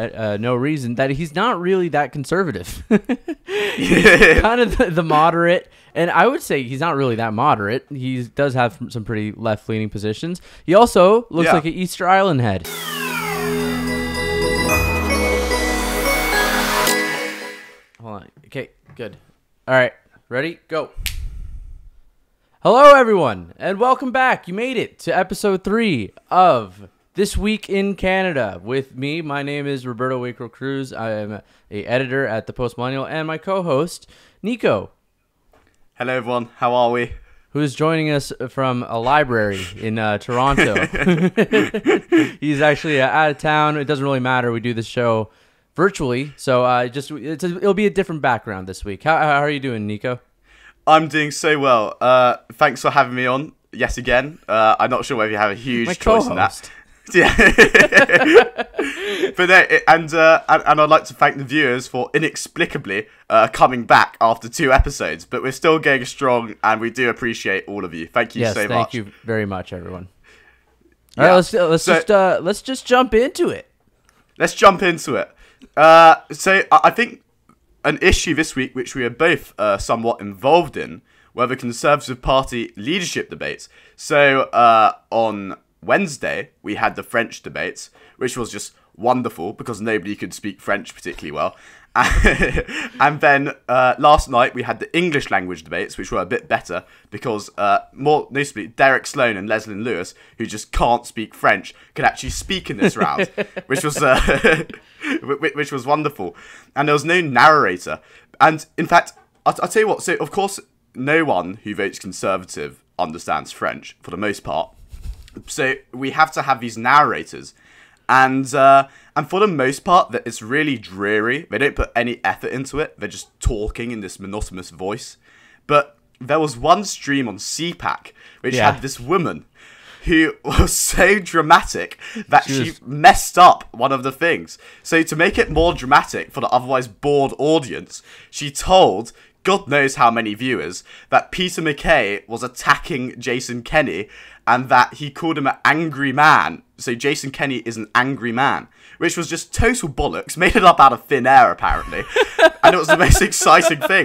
no reason that he's not really that conservative. He's kind of the moderate, and I would say he's not really that moderate. He does have some pretty left-leaning positions. He also looks like an Easter Island head. Hold on. Okay, good. All right, ready? Go. Hello, everyone, and welcome back. You made it to episode 3 of This Week in Canada with me. My name is Roberto Waco Cruz. I am an editor at the Post Millennial, and my co-host, Nico. Hello, everyone. How are we? Who is joining us from a library in Toronto. He's actually out of town. It doesn't really matter. We do this show virtually, so it'll be a different background this week. How are you doing, Nico? I'm doing so well. Thanks for having me on yet again. I'm not sure whether you have a huge choice in that. Yeah, but I'd like to thank the viewers for inexplicably coming back after 2 episodes. But we're still going strong, and we do appreciate all of you. Thank you so much. Thank you very much, everyone. All right, let's just jump into it. Let's jump into it. So I think an issue this week, which we are both somewhat involved in, were the Conservative Party leadership debates. So on Wednesday, we had the French debates, which was just wonderful because nobody could speak French particularly well. And then last night, we had the English language debates, which were a bit better because, more notably, Derek Sloan and Leslyn Lewis, who just can't speak French, could actually speak in this round, which was which was wonderful. And there was no narrator. And in fact, I'll tell you what, so of course, no one who votes Conservative understands French, for the most part. So we have to have these narrators, and for the most part, that it's really dreary. They don't put any effort into it. They're just talking in this monotonous voice. But there was one stream on CPAC which had this woman who was so dramatic that she messed up one of the things. So to make it more dramatic for the otherwise bored audience, she told God knows how many viewers that Peter MacKay was attacking Jason Kenney and that he called him an angry man. So Jason Kenney is an angry man, which was just total bollocks, made it up out of thin air, apparently. And it was the most exciting thing.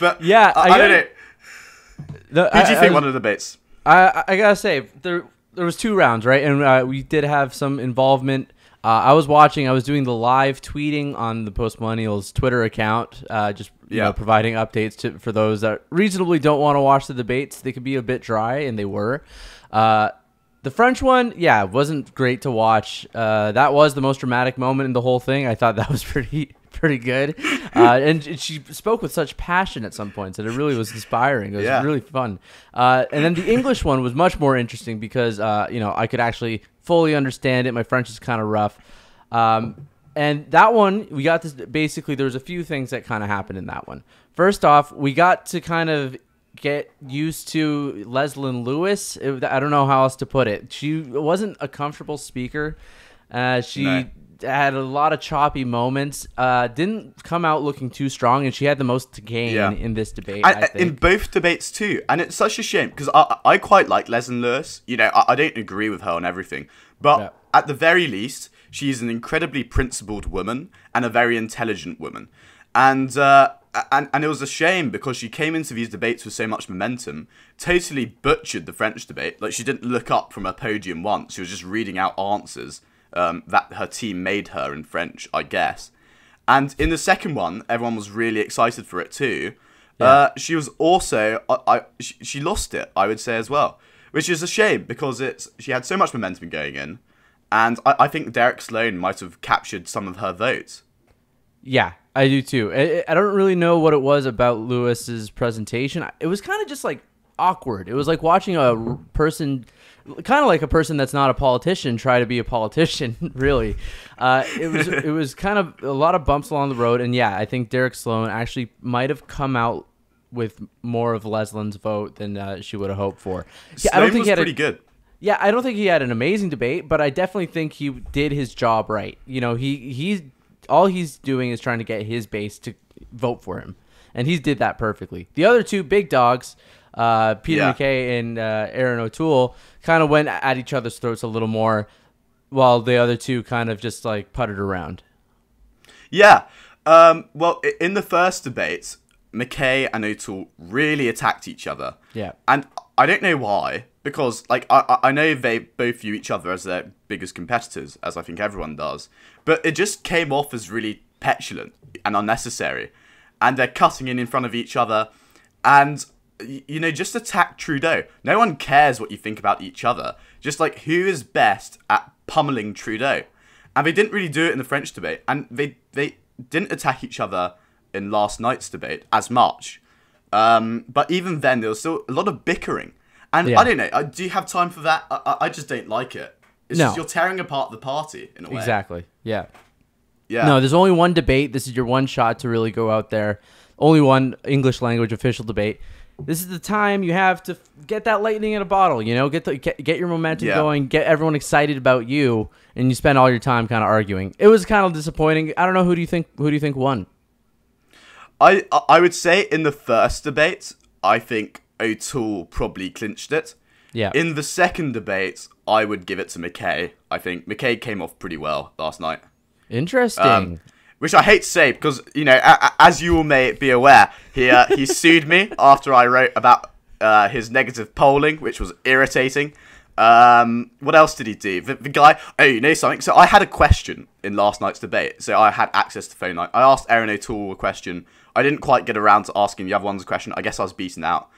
But yeah, I don't know. Who do you think won the debates? I gotta say, there was 2 rounds, right? And we did have some involvement. I was watching. I was doing the live tweeting on the Post Millennial's Twitter account, just providing updates for those that reasonably don't want to watch the debates. They could be a bit dry, and they were. The French one, wasn't great to watch. That was the most dramatic moment in the whole thing. I thought that was pretty good. And she spoke with such passion at some points that it really was inspiring. It was really fun. And then the English one was much more interesting because, I could actually fully understand it. My French is kind of rough. And that one, we got this, basically, there was a few things that kind of happened in that one. First off, we got to kind of get used to Leslyn Lewis. I don't know how else to put it. She wasn't a comfortable speaker. She had a lot of choppy moments. Didn't come out looking too strong, and she had the most to gain in this debate. I think. In both debates too, and it's such a shame because I quite like Leslyn Lewis. I don't agree with her on everything, but at the very least, she's an incredibly principled woman and a very intelligent woman, and it was a shame because she came into these debates with so much momentum, totally butchered the French debate. Like, she didn't look up from her podium once. She was just reading out answers that her team made her in French, I guess. And in the second one, everyone was really excited for it too. She was also, she lost it, I would say, as well, which is a shame because she had so much momentum going in, and I think Derek Sloan might have captured some of her votes. Yeah, I do too. I don't really know what it was about Lewis's presentation. It was kind of just like awkward. It was like watching a person, kind of like a person that's not a politician, try to be a politician. Really, it was kind of a lot of bumps along the road. And I think Derek Sloan actually might have come out with more of Leslyn's vote than she would have hoped for. I don't think he had pretty good. Yeah, I don't think he had an amazing debate, but I definitely think he did his job right. He's all he's doing is trying to get his base to vote for him, and he did that perfectly. The other 2 big dogs, Peter MacKay and Aaron O'Toole, kind of went at each other's throats a little more. while the other two kind of just like puttered around. Yeah. Well, in the first debate, McKay and O'Toole really attacked each other. Yeah. And I don't know why, because like I know they both view each other as their biggest competitors, as I think everyone does. But it just came off as really petulant and unnecessary. And they're cutting in front of each other. And, you know, just attack Trudeau. No one cares what you think about each other. Just like, who is best at pummeling Trudeau? And they didn't really do it in the French debate. And they didn't attack each other in last night's debate as much. But even then, there was still a lot of bickering. And I don't know, do you have time for that? I just don't like it. It's just you're tearing apart the party in a way. Exactly, yeah. Yeah. No, there's only one debate. This is your one shot to really go out there. Only one English language official debate. This is the time you have to get that lightning in a bottle, you know, get your momentum going, get everyone excited about you, and you spend all your time kind of arguing. It was kind of disappointing. I don't know, who do you think won? I would say in the first debate, I think O'Toole probably clinched it. Yeah. In the second debate, I would give it to McKay. I think McKay came off pretty well last night. Interesting. Which I hate to say because, you know, as you all may be aware, he sued me after I wrote about his negative polling, which was irritating. What else did he do? The guy, oh, you know something? So I had a question in last night's debate. So I had access to phone line. I asked Erin O'Toole a question. I didn't quite get around to asking the other ones a question. I guess I was beaten out.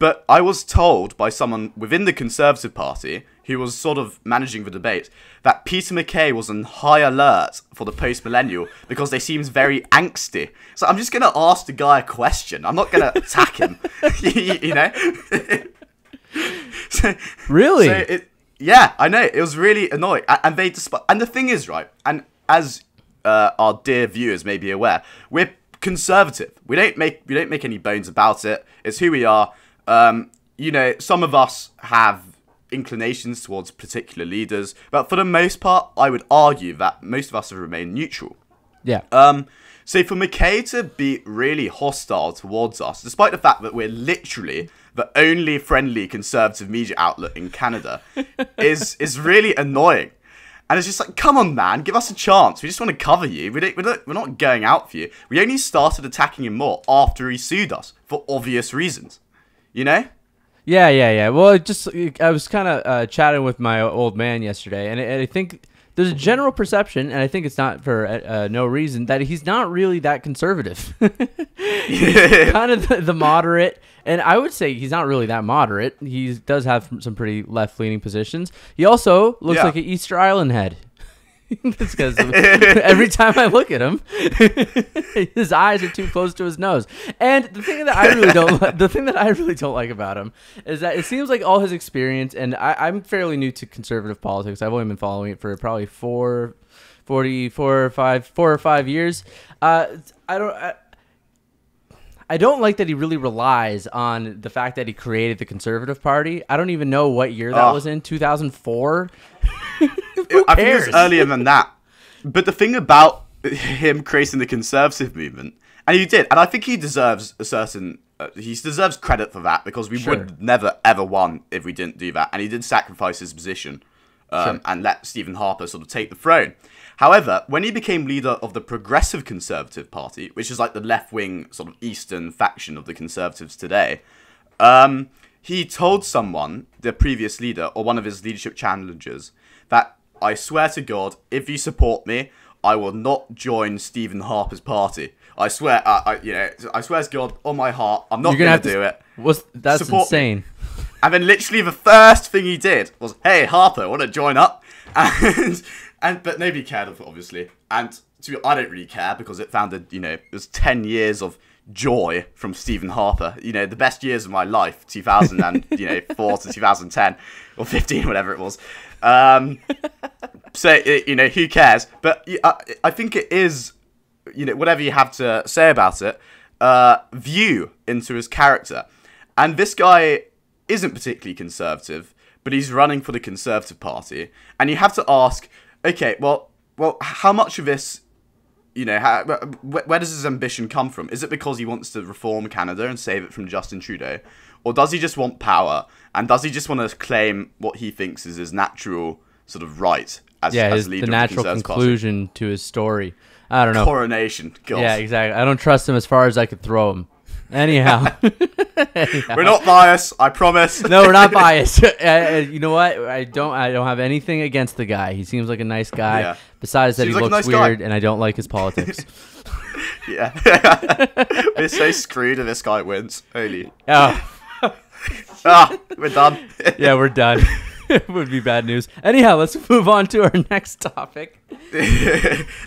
But I was told by someone within the Conservative Party, who was sort of managing the debate, that Peter McKay was on high alert for the Post Millennial because they seemed very angsty. So I'm just going to ask the guy a question. I'm not going to attack him, you know? Really? Yeah, I know. It was really annoying. And the thing is, right, and as our dear viewers may be aware, we're conservative. We don't make any bones about it. It's who we are. You know, some of us have inclinations towards particular leaders, but for the most part, I would argue that most of us have remained neutral. Yeah. So for McKay to be really hostile towards us, despite the fact that we're literally the only friendly conservative media outlet in Canada, is really annoying. And it's just like, come on, man, give us a chance. We just want to cover you. We're not going out for you. We only started attacking him more after he sued us for obvious reasons. You know? Yeah. Well, I was kind of chatting with my old man yesterday, and I think there's a general perception, and I think it's not for no reason, that he's not really that conservative. He's kind of the moderate, and I would say he's not really that moderate. He does have some pretty left-leaning positions. He also looks like an Easter Island head. That's because every time I look at him, his eyes are too close to his nose. And the thing that I really don't like about him is that it seems like all his experience, and I'm fairly new to conservative politics. I've only been following it for probably 4 or 5 years. I don't like that he really relies on the fact that he created the Conservative Party. I don't even know what year that was in, 2004? I think it was earlier than that. But the thing about him creating the Conservative movement, and he did, and I think he deserves he deserves credit for that, because we would never ever won if we didn't do that. And he did sacrifice his position and let Stephen Harper sort of take the throne. However, when he became leader of the Progressive Conservative Party, which is like the left-wing sort of eastern faction of the Conservatives today, he told someone, the previous leader, or one of his leadership challengers, that, I swear to God, if you support me, I will not join Stephen Harper's party. I swear, I swear to God, on my heart, I'm not going to do it. That's insane. Me. And then literally the first thing he did was, hey, Harper, want to join up? But nobody cared, obviously. And I don't really care, because it it was 10 years of joy from Stephen Harper. You know, the best years of my life, 2004 to 2010 or 15, whatever it was. So who cares? But I think it is, whatever you have to say about it, view into his character. And this guy isn't particularly conservative, but he's running for the Conservative Party. And you have to ask, okay, well, how much of this, where does his ambition come from? Is it because he wants to reform Canada and save it from Justin Trudeau? Or does he just want power? And does he just want to claim what he thinks is his natural sort of right as leader the natural of the Conservative conclusion to his story. I don't know. Coronation. God. Yeah, exactly. I don't trust him as far as I could throw him. Anyhow. We're not biased, I promise. No, we're not biased. You know what? I don't have anything against the guy. He seems like a nice guy. Yeah. Besides that, he looks weird, and I don't like his politics. Yeah. We're so screwed if this guy wins. Holy. Oh. We're done. Yeah, we're done. It would be bad news. Anyhow, let's move on to our next topic.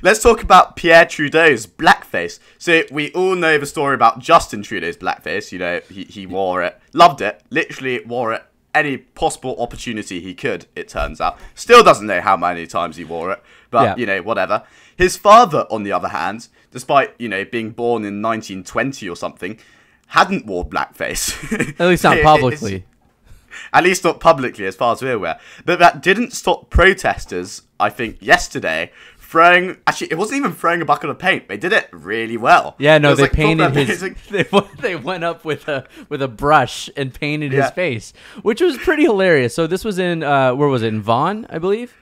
Let's talk about Pierre Trudeau's blackface. So we all know the story about Justin Trudeau's blackface. You know, he wore it, loved it, literally wore it any possible opportunity he could, it turns out. Still doesn't know how many times he wore it, but, you know, whatever. His father, on the other hand, despite, you know, being born in 1920 or something, hadn't worn blackface. At least not publicly. At least not publicly, as far as we're aware. But that didn't stop protesters, I think, yesterday, throwing... Actually, it wasn't even throwing a bucket of paint. They did it really well. Yeah, no, they painted his... They went up with a brush and painted his face, which was pretty hilarious. So this was in... where was it? In Vaughan, I believe?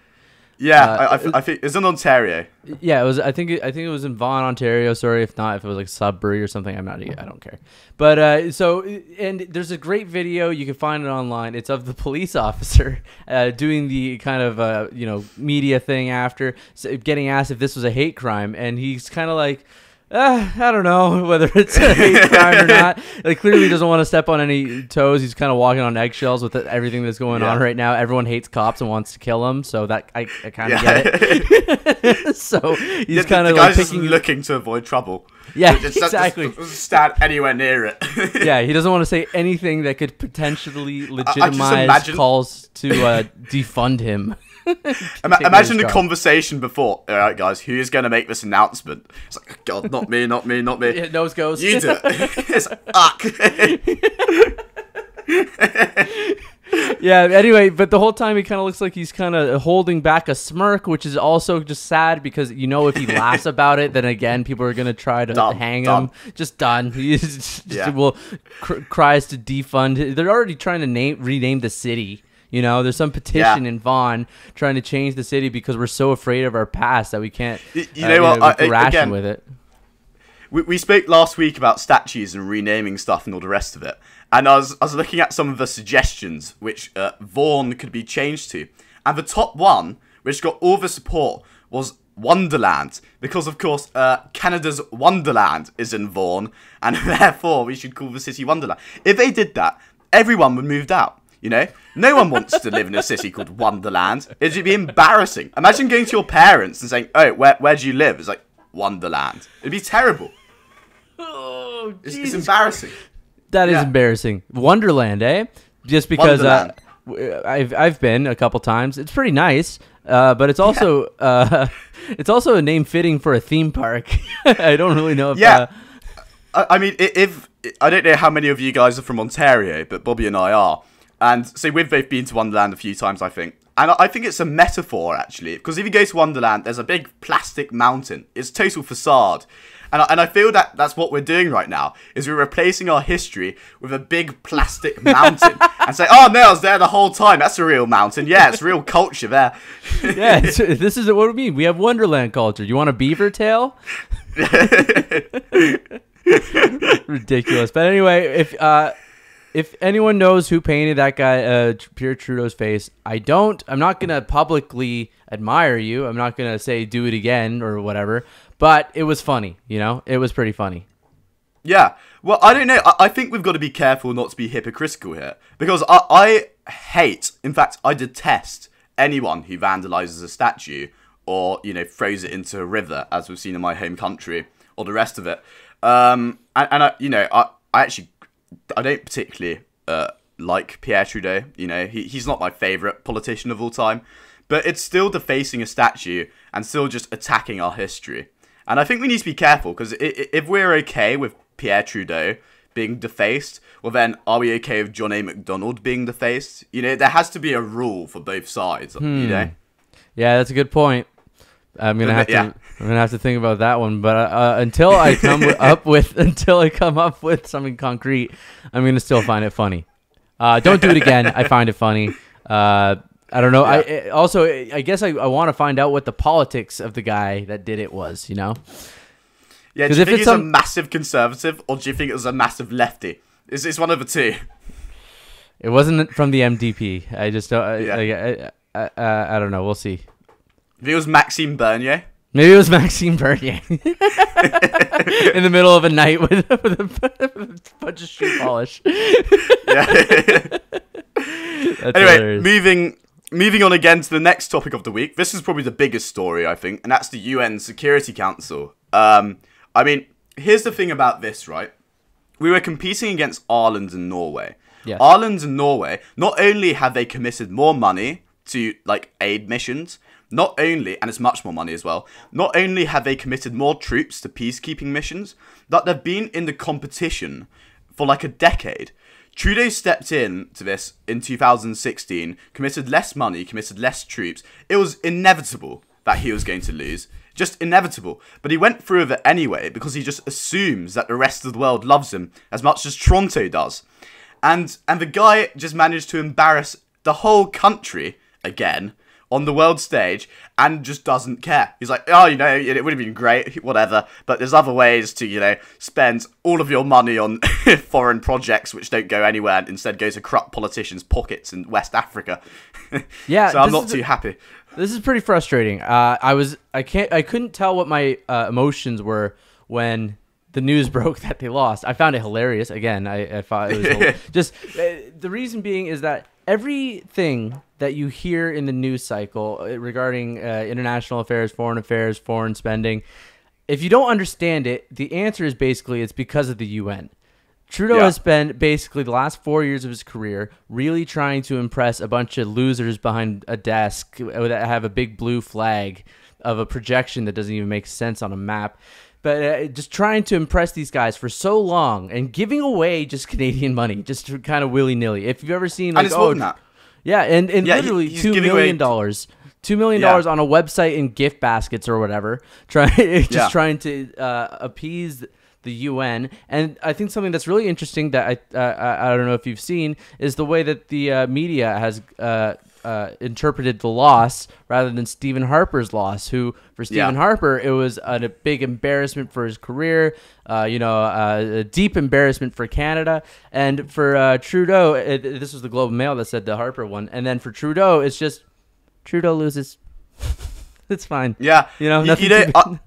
Yeah, I think it's in Ontario. Yeah, it was. I think it was in Vaughan, Ontario. Sorry if not, if it was like Sudbury or something. I don't care. But and there's a great video, you can find it online. It's of the police officer doing the kind of media thing after, getting asked if this was a hate crime, and he's kind of like, I don't know whether it's a hate crime or not. Like, clearly he doesn't want to step on any toes. He's kind of walking on eggshells with everything that's going on right now. Everyone hates cops and wants to kill them, so that I kind of get it. So he's kind of like just looking to avoid trouble. Yeah, exactly. Doesn't stand anywhere near it. Yeah, he doesn't want to say anything that could potentially legitimize calls to defund him. Imagine the conversation before. All right, guys, who is going to make this announcement? It's like, God, not me. Yeah, nose goes. You do it. It's Yeah, anyway, but the whole time he kind of looks like he's kind of holding back a smirk, which is also just sad because, you know, if he laughs about it, then again, people are going to try to hang him. Just done. He cries to defund. They're already trying to rename the city. You know, there's some petition in Vaughan trying to change the city because we're so afraid of our past that we can't ration with it. We spoke last week about statues and renaming stuff and all the rest of it. And I was looking at some of the suggestions which Vaughan could be changed to. And the top one, which got all the support, was Wonderland. Because, of course, Canada's Wonderland is in Vaughan. And therefore, we should call the city Wonderland. If they did that, everyone would move out. You know, no one wants to live in a city called Wonderland. It'd be embarrassing. Imagine going to your parents and saying, "Oh, where do you live?" It's like Wonderland. It'd be terrible. Oh, it's embarrassing. That is embarrassing. Wonderland, eh? Just because I've been a couple times. It's pretty nice, but it's also a name fitting for a theme park. I don't really know if I mean, if I don't know how many of you guys are from Ontario, but Bobby and I are. And so we've both been to Wonderland a few times, I think. And I think it's a metaphor, actually. Because if you go to Wonderland, there's a big plastic mountain. It's total facade. And I feel that that's what we're doing right now, is we're replacing our history with a big plastic mountain. And say, oh, no, I was there the whole time. That's a real mountain. Yeah, it's real culture there. Yeah, this is what we mean. We have Wonderland culture. You want a beaver tail? Ridiculous. But anyway, if anyone knows who painted that guy, Pierre Trudeau's face, I'm not going to publicly admire you. I'm not going to say do it again or whatever, but it was funny, you know? It was pretty funny. Yeah. Well, I don't know. I think we've got to be careful not to be hypocritical here because I hate, in fact, I detest anyone who vandalizes a statue or, you know, throws it into a river, as we've seen in my home country, or the rest of it. I don't particularly like Pierre Trudeau. You know, he's not my favourite politician of all time. But it's still defacing a statue and still just attacking our history. And I think we need to be careful, because if we're okay with Pierre Trudeau being defaced, well then, are we okay with John A. Macdonald being defaced? You know, there has to be a rule for both sides, you know? Yeah, that's a good point. I'm gonna have to think about that one, but until I come up with something concrete, I'm gonna still find it funny. Don't do it again. I find it funny. I don't know. Yeah. I guess I want to find out what the politics of the guy that did it was, you know? Yeah, do you think he's a massive conservative, or do you think it was a massive lefty? It's one of the two. It wasn't from the MDP. I just don't... I don't know. We'll see. I think it was Maxine Bernier. Maybe it was Maxine Bernier. In the middle of a night with a bunch of shoe polish. Yeah. Anyway, moving on again to the next topic of the week. This is probably the biggest story, I think, and that's the UN Security Council. I mean, here's the thing about this, right? We were competing against Ireland and Norway. Yes. Ireland and Norway, not only have they committed more money to, like, aid missions, not only, and it's much more money as well, not only have they committed more troops to peacekeeping missions, but they've been in the competition for like a decade. Trudeau stepped in to this in 2016, committed less money, committed less troops. It was inevitable that he was going to lose. Just inevitable. But he went through with it anyway because he just assumes that the rest of the world loves him as much as Toronto does. And the guy just managed to embarrass the whole country again on the world stage and just doesn't care. He's like, oh, you know, it would have been great, whatever, but there's other ways to, you know, spend all of your money on foreign projects which don't go anywhere and instead go to corrupt politicians' pockets in West Africa. Yeah. So I'm not too happy. This is pretty frustrating. I couldn't tell what my emotions were when the news broke that they lost. I found it hilarious. Again, I thought it was just the reason being is that everything that you hear in the news cycle regarding international affairs, foreign spending, if you don't understand it, the answer is basically it's because of the UN. Trudeau has spent basically the last 4 years of his career really trying to impress a bunch of losers behind a desk that have a big blue flag of a projection that doesn't even make sense on a map. But just trying to impress these guys for so long and giving away just Canadian money, just kind of willy-nilly. If you've ever seen, like, and it's more than that. Yeah, and literally $2 million. $2 million on a website in gift baskets or whatever, trying to appease the UN. And I think something that's really interesting that I don't know if you've seen is the way that the media has interpreted the loss rather than Stephen Harper's loss, who for Stephen Harper, it was a big embarrassment for his career, a deep embarrassment for Canada. And for Trudeau, this was the Globe and Mail that said the Harper one. And then for Trudeau, it's just Trudeau loses. It's fine. Yeah. Nothing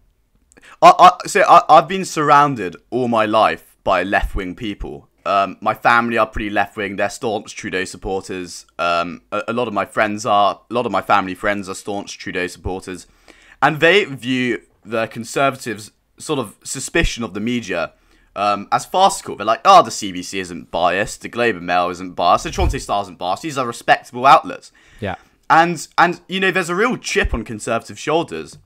I've been surrounded all my life by left-wing people. My family are pretty left-wing. They're staunch Trudeau supporters. A lot of my family friends are staunch Trudeau supporters. And they view the Conservatives' sort of suspicion of the media as farcical. They're like, oh, the CBC isn't biased, the Globe and Mail isn't biased, the Toronto Star isn't biased. These are respectable outlets. Yeah. And you know, there's a real chip on Conservative shoulders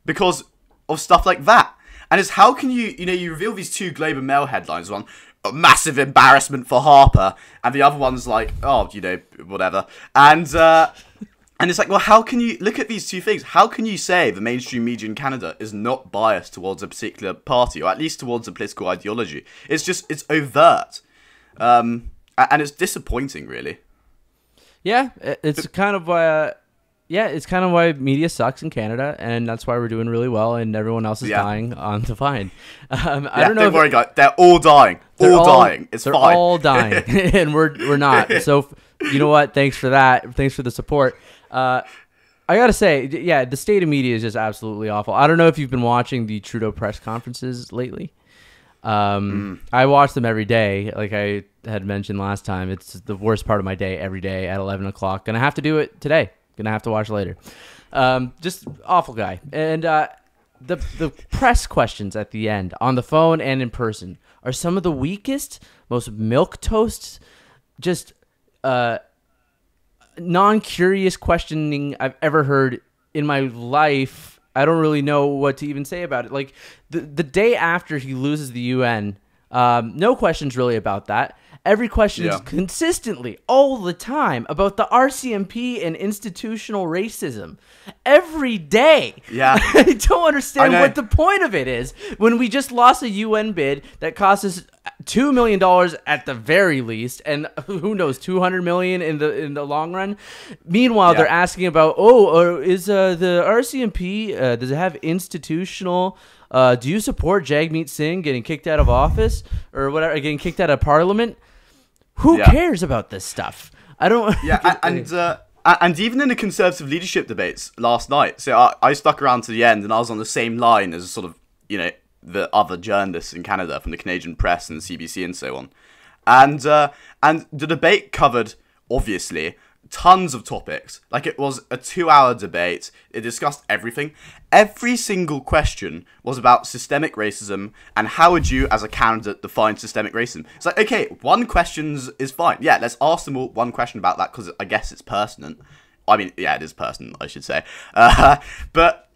because of stuff like that. And it's how can you reveal these two Globe and Mail headlines, one, a massive embarrassment for Harper, and the other one's like, oh, you know, whatever. And it's like, well, how can you look at these two things? How can you say the mainstream media in Canada is not biased towards a particular party, or at least towards a political ideology? It's overt. And it's disappointing, really. Yeah, it's kind of why media sucks in Canada, and that's why we're doing really well, and everyone else is dying on the vine. I don't know. Don't worry, guys. They're all dying. All dying. It's fine. They're all dying, and we're not. So you know what? Thanks for that. Thanks for the support. I gotta say, yeah, the state of media is just absolutely awful. I don't know if you've been watching the Trudeau press conferences lately. I watch them every day. Like I had mentioned last time, it's the worst part of my day every day at 11 o'clock. Gonna have to do it today. Gonna have to watch later. Just awful guy. And the press questions at the end, on the phone and in person, are some of the weakest, most milquetoast, just non-curious questioning I've ever heard in my life. I don't really know what to even say about it. Like the day after he loses the UN, no questions really about that. Every question is consistently, all the time, about the RCMP and institutional racism. Every day. Yeah. I don't understand what the point of it is when we just lost a UN bid that cost us $2 million at the very least, and who knows, $200 million in the long run. Meanwhile, they're asking about, is the RCMP, does it have institutional? Do you support Jagmeet Singh getting kicked out of office or whatever, getting kicked out of parliament? Who cares about this stuff? I don't. Yeah, and even in the Conservative leadership debates last night, so I stuck around to the end, and I was on the same line as sort of, the other journalists in Canada from the Canadian Press and the CBC and so on. And the debate covered, obviously, tons of topics. Like, it was a 2-hour debate. It discussed everything. Every single question was about systemic racism and how would you, as a candidate, define systemic racism. It's like, okay, one question is fine. Yeah, let's ask them all one question about that because I guess it's pertinent. I mean, yeah, it is pertinent, I should say. But,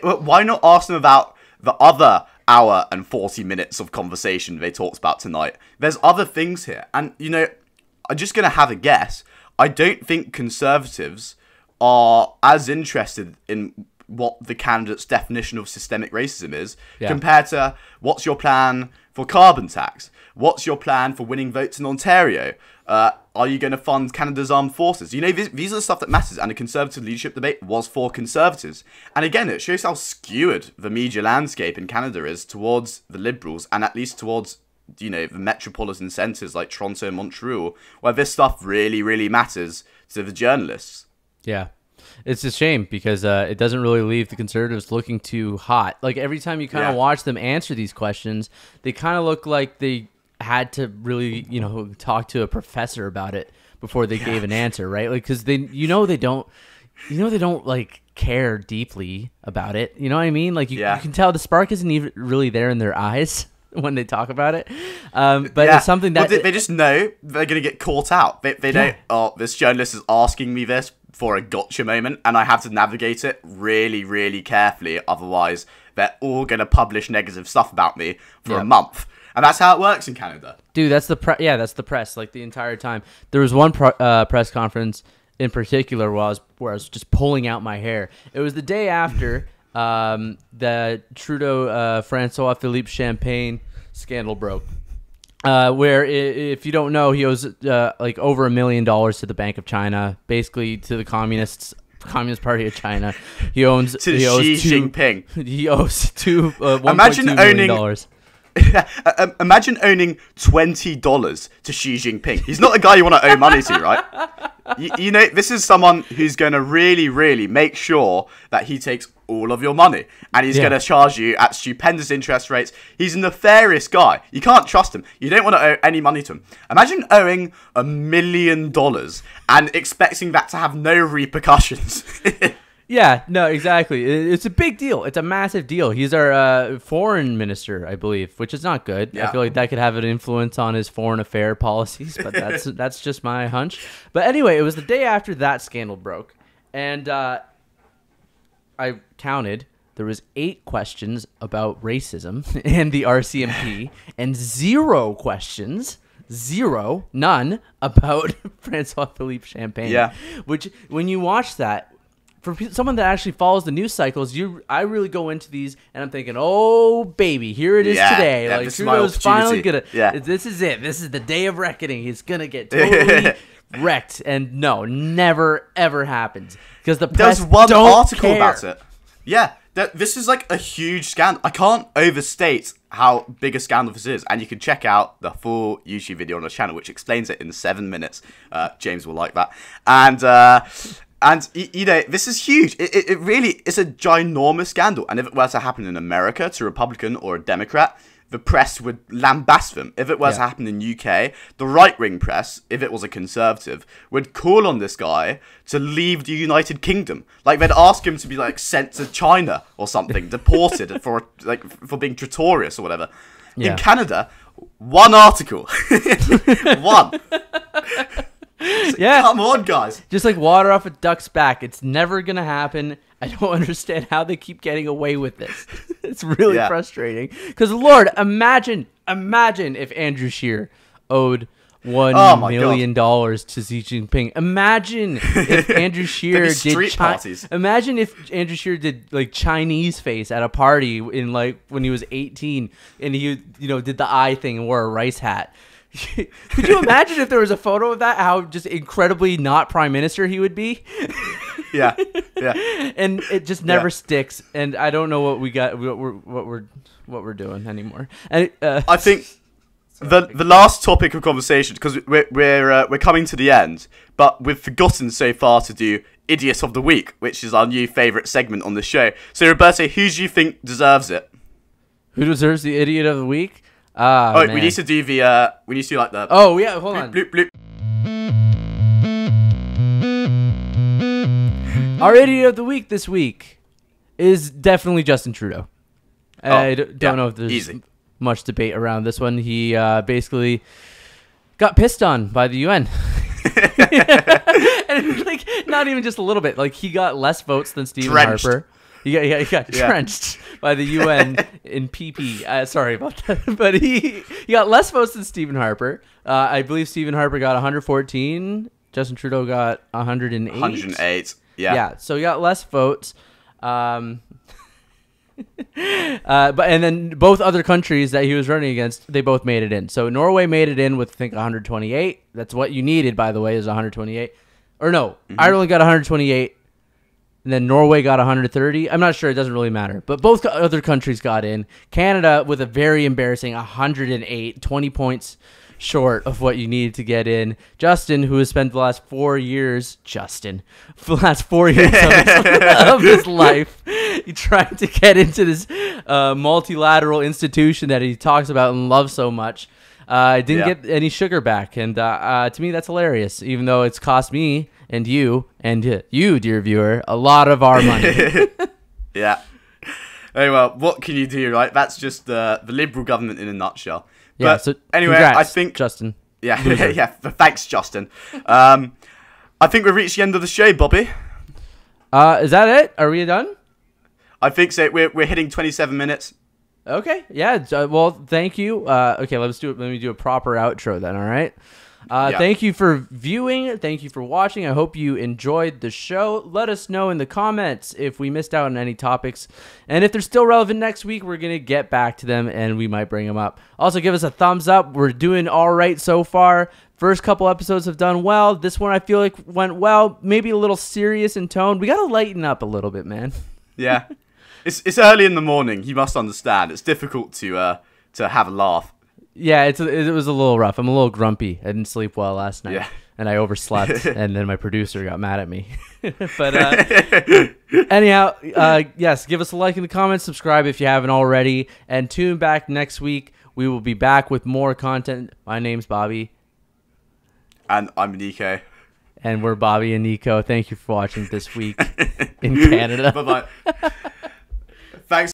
why not ask them about the other hour and 40 minutes of conversation they talked about tonight? There's other things here. And, I'm just going to have a guess. I don't think Conservatives are as interested in what the candidate's definition of systemic racism is compared to what's your plan for carbon tax? What's your plan for winning votes in Ontario? Are you going to fund Canada's armed forces? These are the stuff that matters, and the Conservative leadership debate was for Conservatives. And again, it shows how skewered the media landscape in Canada is towards the Liberals, and at least towards the metropolitan centres like Toronto and Montreal, where this stuff really, really matters to the journalists. Yeah. It's a shame because it doesn't really leave the Conservatives looking too hot. Like, every time you kind of watch them answer these questions, they kind of look like they had to really, talk to a professor about it before they gave an answer, right? Like, because they don't like care deeply about it. You know what I mean? Like, you can tell the spark isn't even really there in their eyes when they talk about it. But it's something that they just know they're going to get caught out. They know, this journalist is asking me this for a gotcha moment, and I have to navigate it really, really carefully. Otherwise, they're all going to publish negative stuff about me for a month. And that's how it works in Canada. Dude, that's the press, like, the entire time. There was one press conference in particular where I was just pulling out my hair. It was the day after the Trudeau Francois Philippe Champagne scandal broke. Where, if you don't know, he owes like over $1 million to the Bank of China, basically to the Communist Party of China. He owes Xi Jingping. He owes $1.2 million. Imagine owning $20 to Xi Jingping. He's not the guy you want to owe money to, right? This is someone who's going to really, really make sure that he takes all of your money, and he's going to charge you at stupendous interest rates. He's a nefarious guy. You can't trust him. You don't want to owe any money to him. Imagine owing $1 million and expecting that to have no repercussions. Yeah, no, exactly. It's a big deal. It's a massive deal. He's our foreign minister, I believe, which is not good. Yeah. I feel like that could have an influence on his foreign affair policies, but that's just my hunch. But anyway, it was the day after that scandal broke, and I counted. There was 8 questions about racism and the RCMP, and 0 questions. None about Francois Philippe Champagne. Yeah. Which, when you watch that, for someone that actually follows the news cycles, I really go into these and I'm thinking, oh baby, here it is today. Yeah, like, Trudeau's finally gonna. This is it. This is the day of reckoning. He's gonna get totally wrecked, and no, never ever happens because the press There's one don't article care. about it. Yeah, this is like a huge scandal. I can't overstate how big a scandal this is, and you can check out the full YouTube video on the channel, which explains it in 7 minutes. James will like that, And, this is huge. It really is a ginormous scandal. And if it were to happen in America to a Republican or a Democrat, the press would lambast them. If it were to happen in UK, the right-wing press, if it was a Conservative, would call on this guy to leave the United Kingdom. Like, they'd ask him to be, like, sent to China or something, deported for being torturous or whatever. Yeah. In Canada, one article. One. Yeah, come on, guys. Just like water off a duck's back. It's never gonna happen. I don't understand how they keep getting away with this. It's really frustrating. Because, Lord, imagine if Andrew Scheer owed $1 million to Xi Jingping. Imagine if Andrew Scheer street parties. Imagine if Andrew Scheer did like Chinese face at a party in like when he was 18 and he did the eye thing and wore a rice hat. Could you imagine if there was a photo of that? How just incredibly not prime minister he would be. Yeah. And it just never sticks. And I don't know what we got, what we're doing anymore. And I think the last topic of conversation, because we're coming to the end, but we've forgotten so far to do Idiot of the Week, which is our new favourite segment on the show. So Roberto, who do you think deserves it? Who deserves the Idiot of the Week? Man. We need to do the like the. Oh yeah, hold on. Bloop, bloop. Our Idiot of the Week this week is definitely Justin Trudeau. I don't know if there's much debate around this one. He basically got pissed on by the UN. And like not even just a little bit. Like he got less votes than Stephen Harper. He got drenched by the UN in PP. Sorry about that. But he got less votes than Stephen Harper. I believe Stephen Harper got 114. Justin Trudeau got 108. 108. Yeah. So he got less votes. But and then both other countries that he was running against, they both made it in. So Norway made it in with I think 128. That's what you needed, by the way, is 128. Or no, Ireland got 128. And then Norway got 130. I'm not sure. It doesn't really matter. But both other countries got in. Canada with a very embarrassing 108, 20 points short of what you needed to get in. Justin, who has spent the last 4 years, of his life, he tried to get into this multilateral institution that he talks about and loves so much. Didn't get any sugar back. And to me, that's hilarious, even though it's cost me and you, dear viewer, a lot of our money. Yeah. Hey, well, what can you do, right? That's just the Liberal government in a nutshell. Yeah, but so anyway, congrats, I think... Justin. Yeah, yeah. Thanks, Justin. I think we've reached the end of the show, Bobby. Is that it? Are we done? I think so. We're hitting 27 minutes. Okay. Yeah. Well, thank you. Okay, let me do a proper outro then. All right. Thank you for viewing. Thank you for watching. I hope you enjoyed the show. Let us know in the comments if we missed out on any topics. And if they're still relevant next week, we're going to get back to them and we might bring them up. Also, give us a thumbs up. We're doing all right so far. First couple episodes have done well. This one I feel like went well. Maybe a little serious in tone. We got to lighten up a little bit, man. Yeah. It's early in the morning. You must understand. It's difficult to have a laugh. Yeah, it was a little rough. I'm a little grumpy. I didn't sleep well last night, and I overslept, and then my producer got mad at me. But anyhow, yes, give us a like in the comments, subscribe if you haven't already, and tune back next week. We will be back with more content. My name's Bobby. And I'm Nico. And we're Bobby and Nico. Thank you for watching this week in Canada. Bye-bye.